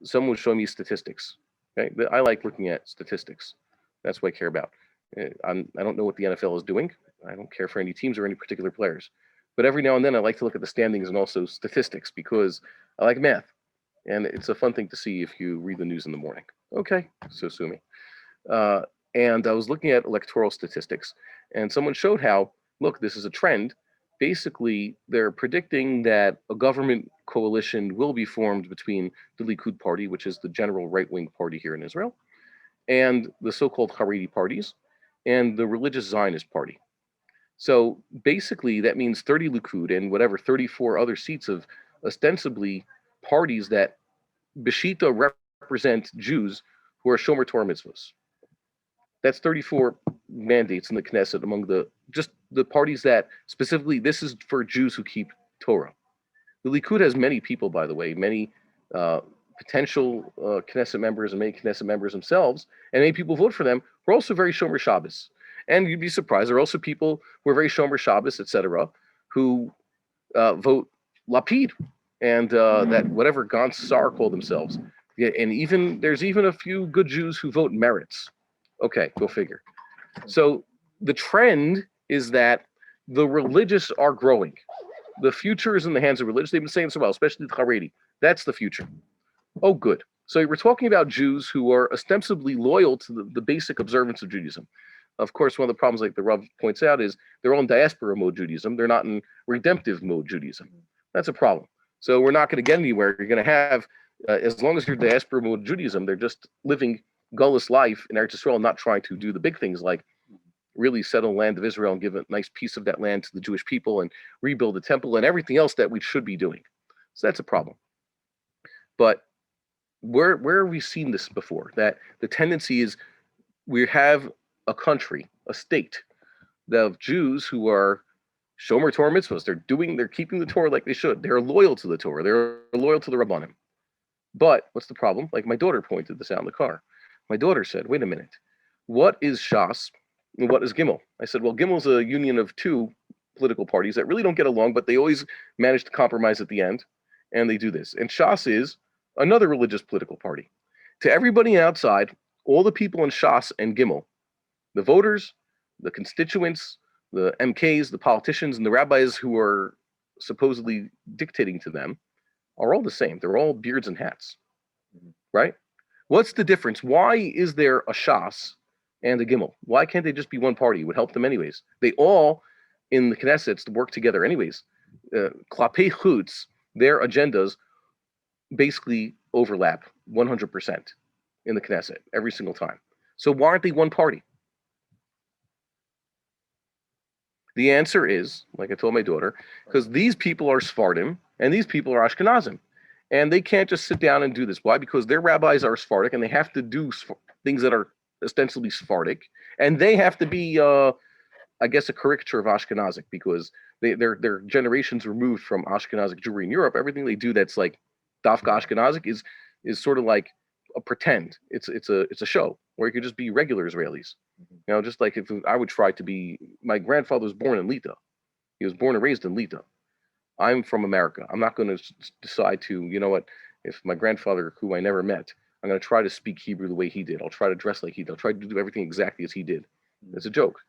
someone was showing me statistics. Okay, I like looking at statistics. That's what I care about. I don't know what the NFL is doing. I don't care for any teams or any particular players. But every now and then, I like to look at the standings and also statistics because I like math, and it's a fun thing to see if you read the news in the morning. Okay, so sue me. Uh, and I was looking at electoral statistics, and someone showed how, look, this is a trend. Basically, they're predicting that a government coalition will be formed between the Likud party, which is the general right wing party here in Israel, and the so called Haredi parties, and the religious Zionist party. So basically, that means 30 Likud and whatever 34 other seats of ostensibly parties that Beshita represent Jews who are Shomer Torah mitzvahs. That's 34 mandates in the Knesset among just the parties that specifically this is for Jews who keep Torah. The Likud has many people, by the way, many uh, potential Knesset members and many Knesset members themselves, and many people vote for them who are also very Shomer Shabbos. And you'd be surprised, there are also people who are very Shomer Shabbos, etc., who vote Lapid and that whatever Gantz Sar call themselves. Yeah, and there's even a few good Jews who vote Meretz. Okay, go figure. So the trend is that the religious are growing. The future is in the hands of religious. They've been saying so well, especially the Haredi. That's the future. Oh, good. So we're talking about Jews who are ostensibly loyal to the basic observance of Judaism. Of course, one of the problems, like the Rav points out, is they're all in diaspora mode Judaism. They're not in redemptive mode Judaism. That's a problem. So we're not going to get anywhere. You're going to have, as long as you're diaspora mode Judaism, they're just living gullus life in Eretz Yisrael, not trying to do the big things like really settle the land of Israel and give a nice piece of that land to the Jewish people and rebuild the temple and everything else that we should be doing. So that's a problem. But where have we seen this before? That the tendency is we have a country, a state, of Jews who are Shomer Torah mitzvahs. They're keeping the Torah like they should. They're loyal to the Torah. They're loyal to the Rabbanim. But what's the problem? Like my daughter pointed this out in the car. My daughter said, wait a minute, what is Shas and what is Gimel? I said, well, Gimel is a union of two political parties that really don't get along, but they always manage to compromise at the end, and they do this. And Shas is another religious political party. To everybody outside, all the people in Shas and Gimel, the voters, the constituents, the MKs, the politicians, and the rabbis who are supposedly dictating to them are all the same. They're all beards and hats, right? What's the difference? Why is there a Shas and a Gimel? Why can't they just be one party? It would help them anyways. They all, in the Knesset, work together anyways. Klapei chutz, their agendas basically overlap 100% in the Knesset every single time. So why aren't they one party? The answer is, like I told my daughter, because these people are Sephardim and these people are Ashkenazim. And they can't just sit down and do this. Why? Because their rabbis are Sephardic and they have to do things that are ostensibly Sephardic. And they have to be, I guess, a caricature of Ashkenazic because they're generations removed from Ashkenazic Jewry in Europe. Everything they do that's like Dafka Ashkenazic is sort of like a pretend. It's a show where you could just be regular Israelis. You know, just like if I would try to be, my grandfather was born in Lita. He was born and raised in Lita. I'm from America. I'm not going to decide to, you know what, if my grandfather, who I never met, I'm going to try to speak Hebrew the way he did. I'll try to dress like he did. I'll try to do everything exactly as he did. It's a joke.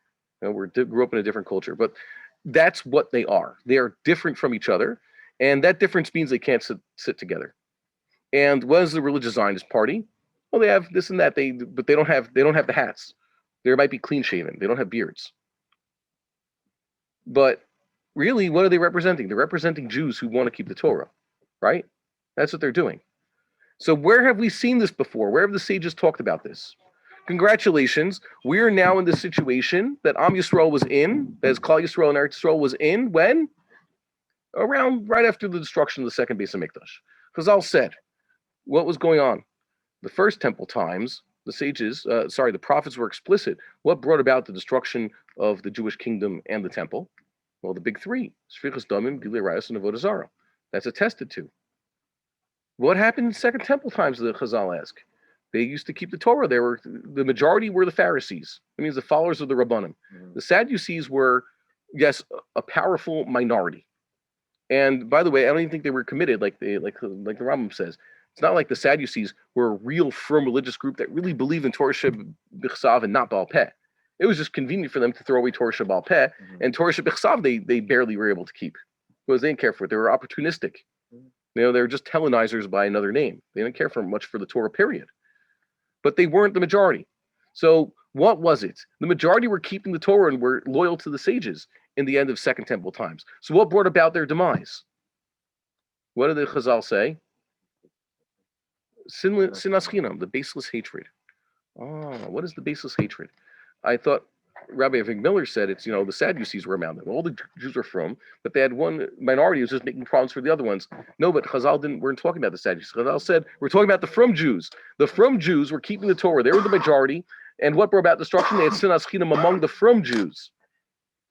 You know, we grew up in a different culture, but that's what they are. They are different from each other, and that difference means they can't sit together. And what is the religious Zionist party? Well, they have this and that. But they don't have the hats. They might be clean shaven. They don't have beards. But really, what are they representing? They're representing Jews who want to keep the Torah, right? That's what they're doing. So where have we seen this before? Where have the sages talked about this? Congratulations. We are now in the situation that Am Yisrael was in, that Klal Yisrael and Eretz Yisrael was in, when? Around right after the destruction of the second Beis Hamikdash. Chazal said, what was going on? The first temple times, the prophets were explicit. What brought about the destruction of the Jewish kingdom and the temple? Well, the big three, Shfichus Damim, Gilui Arayos, and Avodah Zarah. That's attested to. What happened in Second Temple times, the Chazal ask? They used to keep the Torah. The majority were the Pharisees. That means the followers of the Rabbanim. Mm-hmm. The Sadducees were, yes, a powerful minority. And by the way, I don't even think they were committed, like the Rambam says. It's not like the Sadducees were a real firm religious group that really believed in Torah Sheb'Chsav and not Baal Peh. It was just convenient for them to throw away Torah Shebaal Peh, and Torah Sheb'Chsav they barely were able to keep because they didn't care for it. They were opportunistic. They were just Hellenizers by another name. They didn't care for much for the Torah, period. But they weren't the majority. So what was it? The majority were keeping the Torah and were loyal to the sages in the end of Second Temple times. So what brought about their demise? What did the Chazal say? Sinas Chinam, the baseless hatred. What is the baseless hatred? I thought Rabbi Avi Miller said it's, the Sadducees were around them. All the Jews were from, but they had one minority who was just making problems for the other ones. No, but Chazal weren't talking about the Sadducees. Chazal said, we're talking about the from Jews. The from Jews were keeping the Torah. They were the majority. And what brought about destruction? They had Sinas Chinam among the from Jews.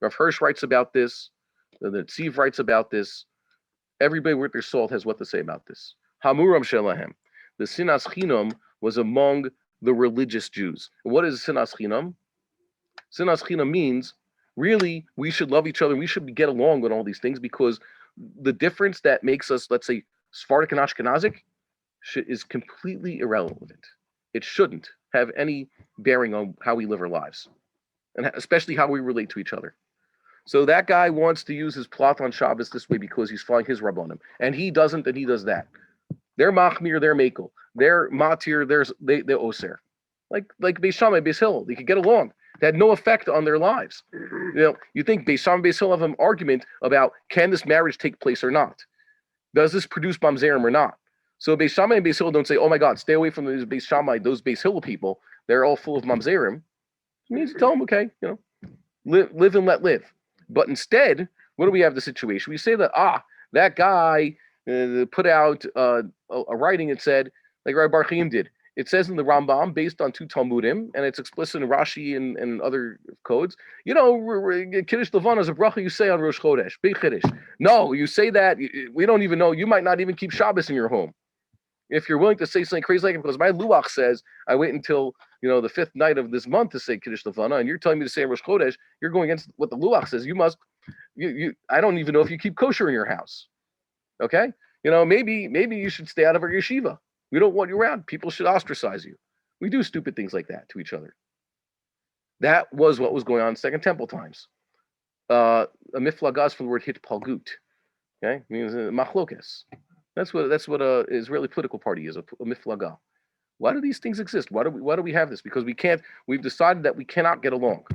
Rav Hirsch writes about this. The Tziv writes about this. Everybody with their salt has what to say about this. Hamuram Shelahem. The Sinas Chinam was among the religious Jews. What is Sinas Chinam? Sinas Chinam means really we should love each other. We should get along with all these things because the difference that makes us, let's say, Sephardic and Ashkenazic is completely irrelevant. It shouldn't have any bearing on how we live our lives, and especially how we relate to each other. So that guy wants to use his plot on Shabbos this way because he's following his Rabbonim, and he doesn't, and he does that. They're Machmir, they're Mekel. They're Matir, they're Oser. Like Beis Shammai, Beis Hillel, they could get along. It had no effect on their lives. You think Beis Shammai, Beis Hillel have an argument about can this marriage take place or not? Does this produce mamzerim or not? So Beis Shammai and Beis Hillel don't say, oh my God, stay away from those Beis Shammai, those Beis Hillel people. They're all full of mamzerim. It means you tell them, okay, live and let live. But instead, what do we have the situation? We say that, that guy put out a writing that said, like Rabbi Bar-Hayim did. It says in the Rambam, based on 2 Talmudim, and it's explicit in Rashi and other codes, Kiddush Levana is a bracha you say on Rosh Chodesh, Big Kiddush. No, you say that, we don't even know, you might not even keep Shabbos in your home. If you're willing to say something crazy like it, because my Luach says, I wait until, the 5th night of this month to say Kiddush Levana, and you're telling me to say Rosh Chodesh, you're going against what the Luach says. You must, I don't even know if you keep kosher in your house. Okay? Maybe you should stay out of our yeshiva. We don't want you around. People should ostracize you. We do stupid things like that to each other. That was what was going on in Second Temple times. A miflaga is from the word hitpalgut. Okay? It means machlokes. That's what a Israeli political party is, a miflaga. Why do these things exist? Why do we have this? Because we've decided that we cannot get along.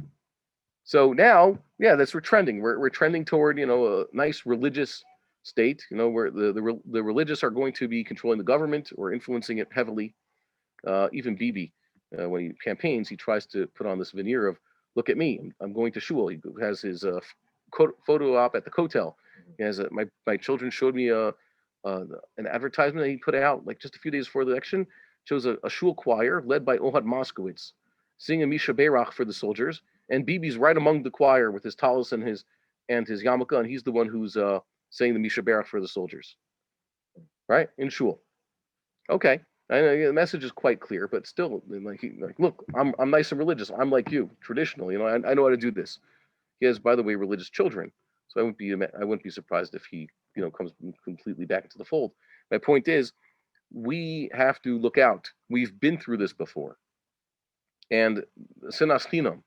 So now, we're trending. We're trending toward, a nice religious state, where the religious are going to be controlling the government or influencing it heavily. Even Bibi, when he campaigns, he tries to put on this veneer of, look at me, I'm going to shul. He has his photo op at the Kotel. He has my children showed me an advertisement that he put out like just a few days before the election. Shows a shul choir led by Ohad Moskowitz singing a Misha Berach for the soldiers, and Bibi's right among the choir with his talis and his yarmulke, and he's the one who's saying the Misha Berach for the soldiers, right, in shul. Okay, the message is quite clear, but still, look, I'm nice and religious. I'm like you, traditional. I know how to do this. He has, by the way, religious children, so I wouldn't be surprised if he, comes completely back into the fold. My point is, we have to look out. We've been through this before, and Sinas Chinam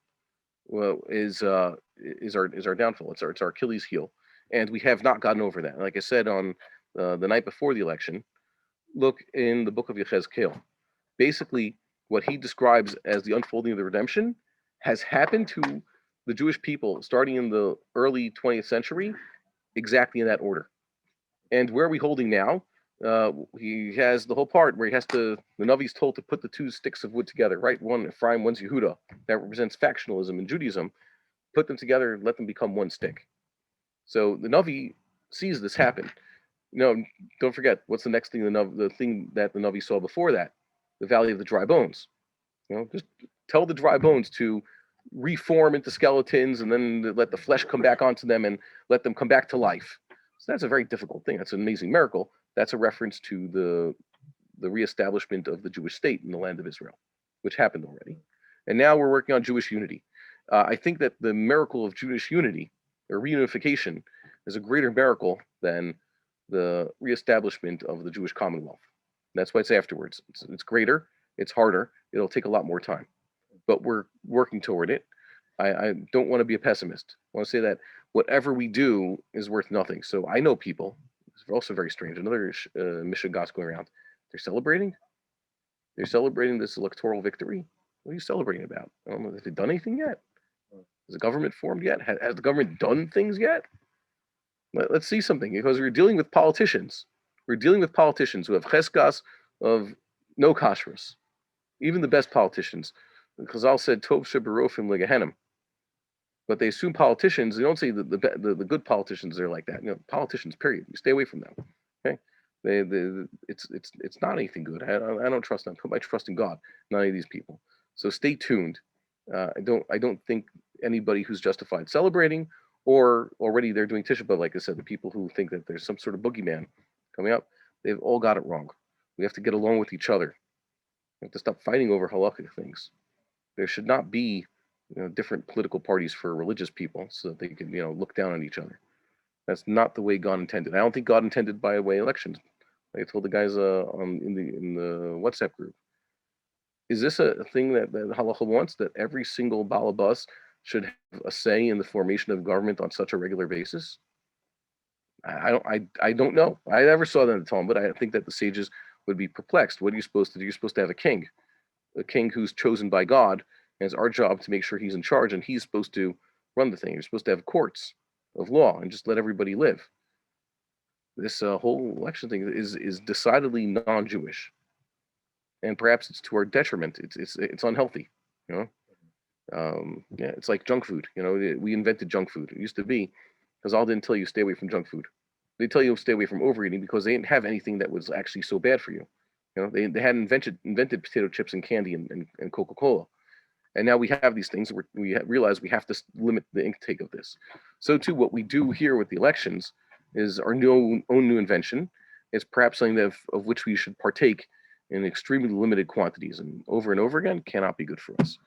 is our downfall. It's our Achilles heel. And we have not gotten over that. Like I said on the night before the election, look in the book of Yechezkel. Basically, what he describes as the unfolding of the redemption has happened to the Jewish people starting in the early 20th century, exactly in that order. And where are we holding now? He has the whole part where the Navi's told to put the 2 sticks of wood together, right? One Ephraim, one's Yehuda. That represents factionalism in Judaism. Put them together, let them become one stick. So the Navi sees this happen. Don't forget, what's the next thing the thing that the Navi saw before that? The valley of the dry bones. Just tell the dry bones to reform into skeletons and then let the flesh come back onto them and let them come back to life. So that's a very difficult thing. That's an amazing miracle. That's a reference to the reestablishment of the Jewish state in the land of Israel, which happened already. And now we're working on Jewish unity. I think that the miracle of Jewish unity, or reunification, is a greater miracle than the reestablishment of the Jewish Commonwealth. That's why it's afterwards. It's greater. It's harder. It'll take a lot more time, but we're working toward it. I don't want to be a pessimist. I want to say that whatever we do is worth nothing. So I know people. It's also very strange. Another Mishigas going around. They're celebrating. They're celebrating this electoral victory. What are you celebrating about? I don't know. Have they done anything yet? Has the government formed yet? Has the government done things yet? Let's see something, because we're dealing with politicians. We're dealing with politicians who have cheskas of no kashrus. Even the best politicians. Chazal said, Tov sheberofim legehenim. But they assume politicians. They don't say the good politicians are like that. Politicians. Period. You stay away from them. Okay. It's not anything good. I don't trust them. I put my trust in God, not any of these people. So stay tuned. I don't think anybody who's justified celebrating, or already they're doing Tisha B'Av, like I said, the people who think that there's some sort of boogeyman coming up, they've all got it wrong. We have to get along with each other. We have to stop fighting over halakhic things. There should not be different political parties for religious people so that they can look down on each other. That's not the way God intended. I don't think God intended by way elections. I told the guys in the WhatsApp group. Is this a thing that halacha wants, that every single balabas should have a say in the formation of government on such a regular basis? I don't know. I never saw that in the Talmud, but I think that the sages would be perplexed. What are you supposed to do? You're supposed to have a king who's chosen by God, and it's our job to make sure he's in charge, and he's supposed to run the thing. You're supposed to have courts of law and just let everybody live. This whole election thing is decidedly non-Jewish, and perhaps it's to our detriment. It's unhealthy, Yeah, it's like junk food. We invented junk food. It used to be, because all didn't tell you stay away from junk food. They tell you stay away from overeating because they didn't have anything that was actually so bad for you. They hadn't invented potato chips and candy and Coca-Cola. And now we have these things. We realize we have to limit the intake of this. So too, what we do here with the elections is our own new invention. It's perhaps something of which we should partake in extremely limited quantities, and over again cannot be good for us.